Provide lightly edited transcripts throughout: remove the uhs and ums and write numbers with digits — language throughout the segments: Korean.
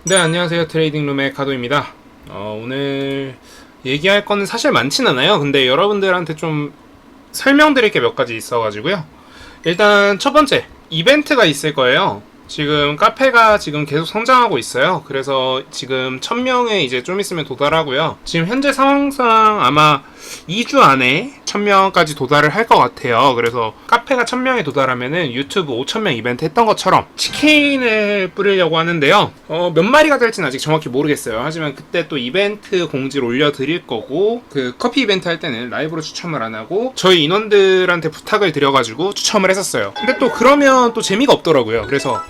네, 안녕하세요. 트레이딩룸의 카도입니다. 오늘 얘기할 거는 사실 많진 않아요. 근데 여러분들한테 좀 설명드릴 게 몇 가지 있어가지고요. 일단 첫 번째, 이벤트가 있을 거예요. 지금 카페가 지금 계속 성장하고 있어요. 그래서 지금 1000명에 이제 좀 있으면 도달하고요. 지금 현재 상황상 아마 2주 안에 1000명까지 도달을 할 것 같아요. 그래서 카페가 1000명에 도달하면은 유튜브 5000명 이벤트 했던 것처럼 치킨을 뿌리려고 하는데요. 몇 마리가 될지는 아직 정확히 모르겠어요. 하지만 그때 또 이벤트 공지를 올려드릴 거고, 그 커피 이벤트 할 때는 라이브로 추첨을 안 하고 저희 인원들한테 부탁을 드려가지고 추첨을 했었어요. 근데 또 그러면 또 재미가 없더라고요. 그래서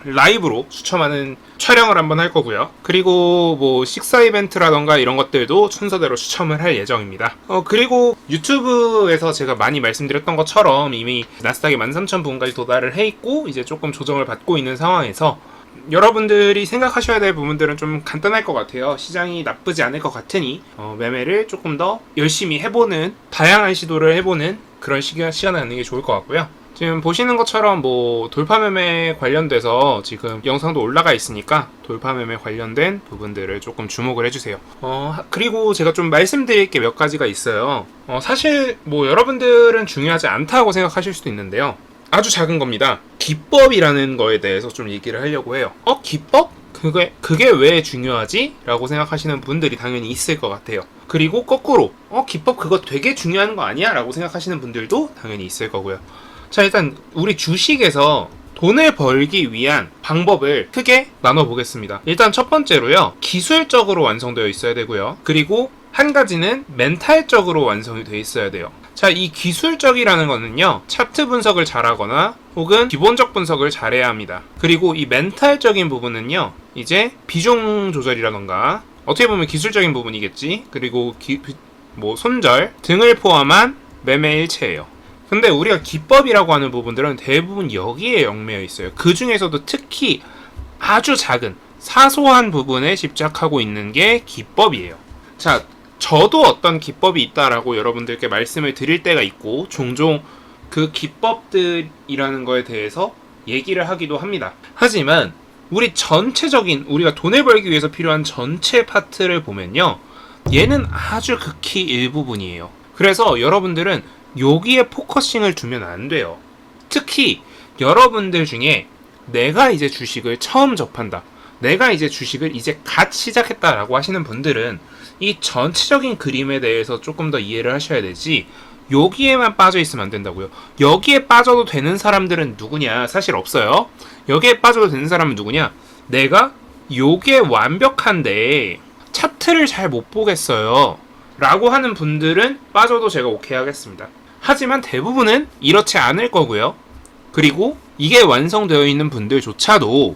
라이브로 추첨하는 촬영을 한번 할 거고요. 그리고 뭐 식사 이벤트라던가 이런 것들도 순서대로 추첨을 할 예정입니다. 그리고 유튜브에서 제가 많이 말씀드렸던 것처럼 이미 나스닥이 13,000부분까지 도달을 해 있고 이제 조금 조정을 받고 있는 상황에서 여러분들이 생각하셔야 될 부분들은 좀 간단할 것 같아요. 시장이 나쁘지 않을 것 같으니 매매를 조금 더 열심히 해보는, 다양한 시도를 해보는 그런 시간을 갖는 게 좋을 것 같고요. 지금 보시는 것처럼 뭐 돌파매매 관련돼서 지금 영상도 올라가 있으니까 돌파매매 관련된 부분들을 조금 주목을 해주세요. 그리고 제가 좀 말씀드릴 게 몇 가지가 있어요. 사실 뭐 여러분들은 중요하지 않다고 생각하실 수도 있는데요. 아주 작은 겁니다. 기법이라는 거에 대해서 좀 얘기를 하려고 해요. 기법? 그게 왜 중요하지? 라고 생각하시는 분들이 당연히 있을 것 같아요. 그리고 거꾸로 기법 그거 되게 중요한 거 아니야? 라고 생각하시는 분들도 당연히 있을 거고요. 자, 일단 우리 주식에서 돈을 벌기 위한 방법을 크게 나눠보겠습니다. 일단 첫 번째로요, 기술적으로 완성되어 있어야 되고요. 그리고 한 가지는 멘탈적으로 완성이 되어 있어야 돼요. 자, 이 기술적이라는 거는요, 차트 분석을 잘하거나 혹은 기본적 분석을 잘해야 합니다. 그리고 이 멘탈적인 부분은요, 이제 비중 조절이라던가 어떻게 보면 기술적인 부분이겠지. 그리고 뭐 손절 등을 포함한 매매 일체예요. 근데 우리가 기법이라고 하는 부분들은 대부분 여기에 얽매여 있어요. 그 중에서도 특히 아주 작은 사소한 부분에 집착하고 있는 게 기법이에요. 자, 저도 어떤 기법이 있다라고 여러분들께 말씀을 드릴 때가 있고 종종 그 기법들이라는 거에 대해서 얘기를 하기도 합니다. 하지만 우리가 돈을 벌기 위해서 필요한 전체 파트를 보면요, 얘는 아주 극히 일부분이에요. 그래서 여러분들은 여기에 포커싱을 두면 안 돼요. 특히 여러분들 중에 내가 이제 주식을 처음 접한다, 내가 이제 주식을 이제 갓 시작했다라고 하시는 분들은 이 전체적인 그림에 대해서 조금 더 이해를 하셔야 되지, 여기에만 빠져 있으면 안 된다고요. 여기에 빠져도 되는 사람들은 누구냐? 사실 없어요. 여기에 빠져도 되는 사람은 누구냐? 내가 요게 완벽한데 차트를 잘 못 보겠어요 라고 하는 분들은 빠져도 제가 오케이 하겠습니다. 하지만 대부분은 이렇지 않을 거고요. 그리고 이게 완성되어 있는 분들조차도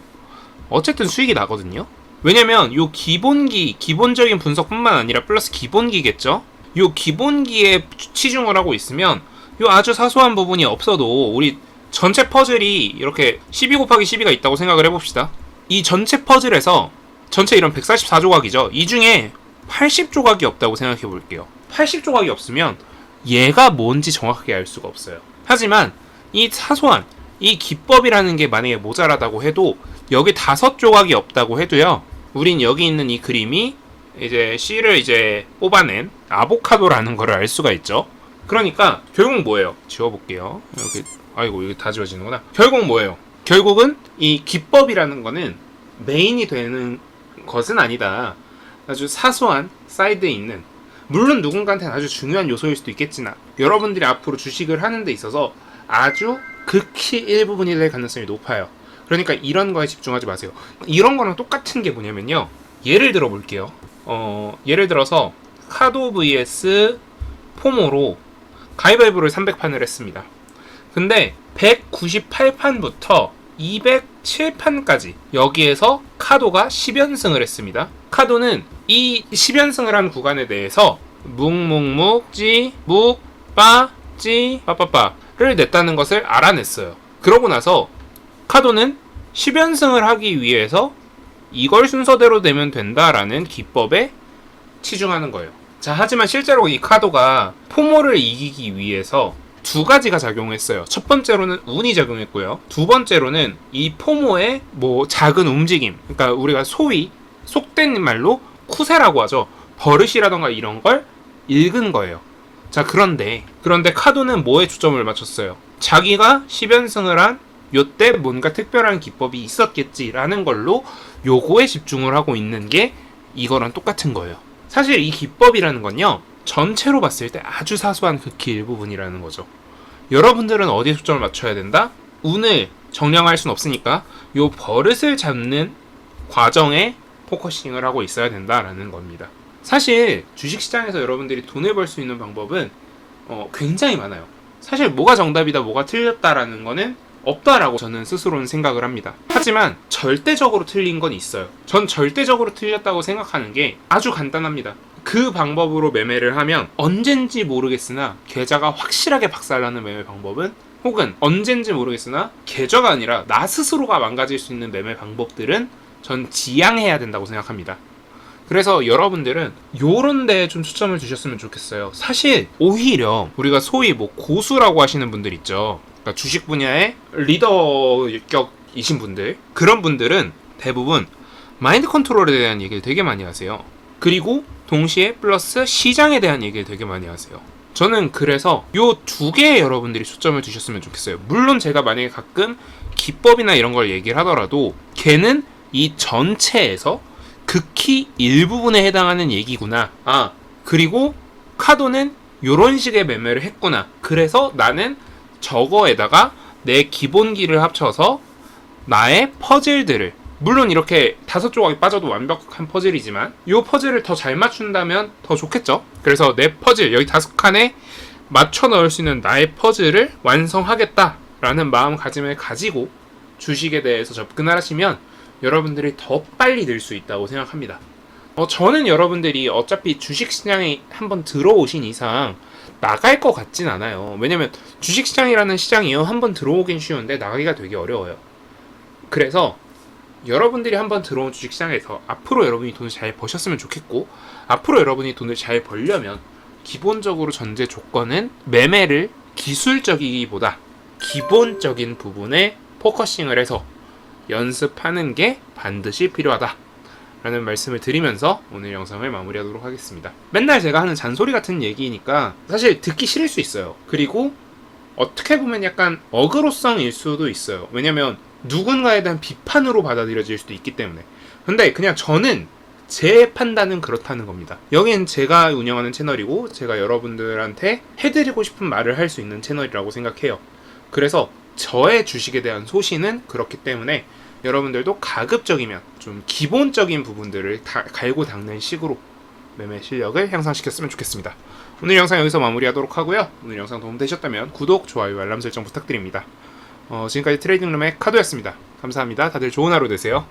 어쨌든 수익이 나거든요. 왜냐면 요 기본적인 분석뿐만 아니라 플러스 기본기겠죠. 요 기본기에 치중을 하고 있으면 요 아주 사소한 부분이 없어도 우리 전체 퍼즐이 이렇게 12 곱하기 12가 있다고 생각을 해봅시다. 이 전체 퍼즐에서 전체 이런 144조각이죠. 이 중에 80조각이 없다고 생각해 볼게요. 80조각이 없으면 얘가 뭔지 정확하게 알 수가 없어요. 하지만 이 사소한 이 기법이라는 게 만약에 모자라다고 해도 여기 5조각이 없다고 해도요, 우린 여기 있는 이 그림이 이제 C를 이제 뽑아낸 아보카도라는 거를 알 수가 있죠. 그러니까 결국 뭐예요? 지워볼게요. 여기 다 지워지는구나. 결국 뭐예요? 결국은 이 기법이라는 거는 메인이 되는 것은 아니다. 아주 사소한 사이드에 있는, 물론 누군가한테는 아주 중요한 요소일 수도 있겠지만 여러분들이 앞으로 주식을 하는 데 있어서 아주 극히 일부분이 될 가능성이 높아요. 그러니까 이런 거에 집중하지 마세요. 이런 거랑 똑같은 게 뭐냐면요, 예를 들어 볼게요. 예를 들어서 카도 vs 포모로 가위바위보를 300판을 했습니다. 근데 198판부터 207판까지 여기에서 카도가 10연승을 했습니다. 카도는 이 10연승을 한 구간에 대해서 빠빠빠를 냈다는 것을 알아냈어요. 그러고 나서 카도는 10연승을 하기 위해서 이걸 순서대로 내면 된다라는 기법에 치중하는 거예요. 자, 하지만 실제로 이 카도가 포모를 이기기 위해서 두 가지가 작용했어요. 첫 번째로는 운이 작용했고요. 두 번째로는 이 포모의 뭐 작은 움직임, 그러니까 우리가 소위 속된 말로 쿠세라고 하죠. 버릇이라던가 이런 걸 읽은 거예요. 자, 그런데 카도는 뭐에 초점을 맞췄어요? 자기가 10연승을 한 요때 뭔가 특별한 기법이 있었겠지라는 걸로 요거에 집중을 하고 있는 게 이거랑 똑같은 거예요. 사실 이 기법이라는 건요, 전체로 봤을 때 아주 사소한 극히 일부분이라는 거죠. 여러분들은 어디에 초점을 맞춰야 된다? 운을 정량할 순 없으니까 요 버릇을 잡는 과정에 포커싱을 하고 있어야 된다라는 겁니다. 사실 주식시장에서 여러분들이 돈을 벌 수 있는 방법은 굉장히 많아요. 사실 뭐가 정답이다 뭐가 틀렸다라는 거는 없다라고 저는 스스로는 생각을 합니다. 하지만 절대적으로 틀린 건 있어요. 전 절대적으로 틀렸다고 생각하는 게 아주 간단합니다. 그 방법으로 매매를 하면 언젠지 모르겠으나 계좌가 확실하게 박살나는 매매 방법은, 혹은 언젠지 모르겠으나 계좌가 아니라 나 스스로가 망가질 수 있는 매매 방법들은 전 지양해야 된다고 생각합니다. 그래서 여러분들은 요런 데에 좀 초점을 두셨으면 좋겠어요. 사실 오히려 우리가 소위 뭐 고수라고 하시는 분들 있죠. 그러니까 주식 분야의 리더격이신 분들, 그런 분들은 대부분 마인드 컨트롤에 대한 얘기를 되게 많이 하세요. 그리고 동시에 플러스 시장에 대한 얘기를 되게 많이 하세요. 저는 그래서 요 두 개에 여러분들이 초점을 두셨으면 좋겠어요. 물론 제가 만약에 가끔 기법이나 이런 걸 얘기를 하더라도 걔는 이 전체에서 극히 일부분에 해당하는 얘기구나. 그리고 카도는 요런 식의 매매를 했구나. 그래서 나는 저거에다가 내 기본기를 합쳐서 나의 퍼즐들을, 물론 이렇게 5조각이 빠져도 완벽한 퍼즐이지만 이 퍼즐을 더 잘 맞춘다면 더 좋겠죠. 그래서 내 퍼즐 여기 5칸에 맞춰 넣을 수 있는 나의 퍼즐을 완성하겠다라는 마음가짐을 가지고 주식에 대해서 접근을 하시면 여러분들이 더 빨리 늘 수 있다고 생각합니다. 저는 여러분들이 어차피 주식시장에 한번 들어오신 이상 나갈 것 같진 않아요. 왜냐면 주식시장이라는 시장이요, 한번 들어오긴 쉬운데 나가기가 되게 어려워요. 그래서 여러분들이 한번 들어온 주식시장에서 앞으로 여러분이 돈을 잘 버셨으면 좋겠고, 앞으로 여러분이 돈을 잘 벌려면 기본적으로 전제 조건은 매매를 기술적이기보다 기본적인 부분에 포커싱을 해서 연습하는 게 반드시 필요하다 라는 말씀을 드리면서 오늘 영상을 마무리하도록 하겠습니다. 맨날 제가 하는 잔소리 같은 얘기니까 사실 듣기 싫을 수 있어요. 그리고 어떻게 보면 약간 어그로성일 수도 있어요. 왜냐면 누군가에 대한 비판으로 받아들여질 수도 있기 때문에. 근데 그냥 저는 제 판단은 그렇다는 겁니다. 여긴 제가 운영하는 채널이고 제가 여러분들한테 해드리고 싶은 말을 할 수 있는 채널이라고 생각해요. 그래서 저의 주식에 대한 소신은 그렇기 때문에 여러분들도 가급적이면 좀 기본적인 부분들을 다 갈고 닦는 식으로 매매 실력을 향상시켰으면 좋겠습니다. 오늘 영상 여기서 마무리하도록 하고요. 오늘 영상 도움되셨다면 구독, 좋아요, 알람 설정 부탁드립니다. 지금까지 트레이딩룸의 카도였습니다. 감사합니다. 다들 좋은 하루 되세요.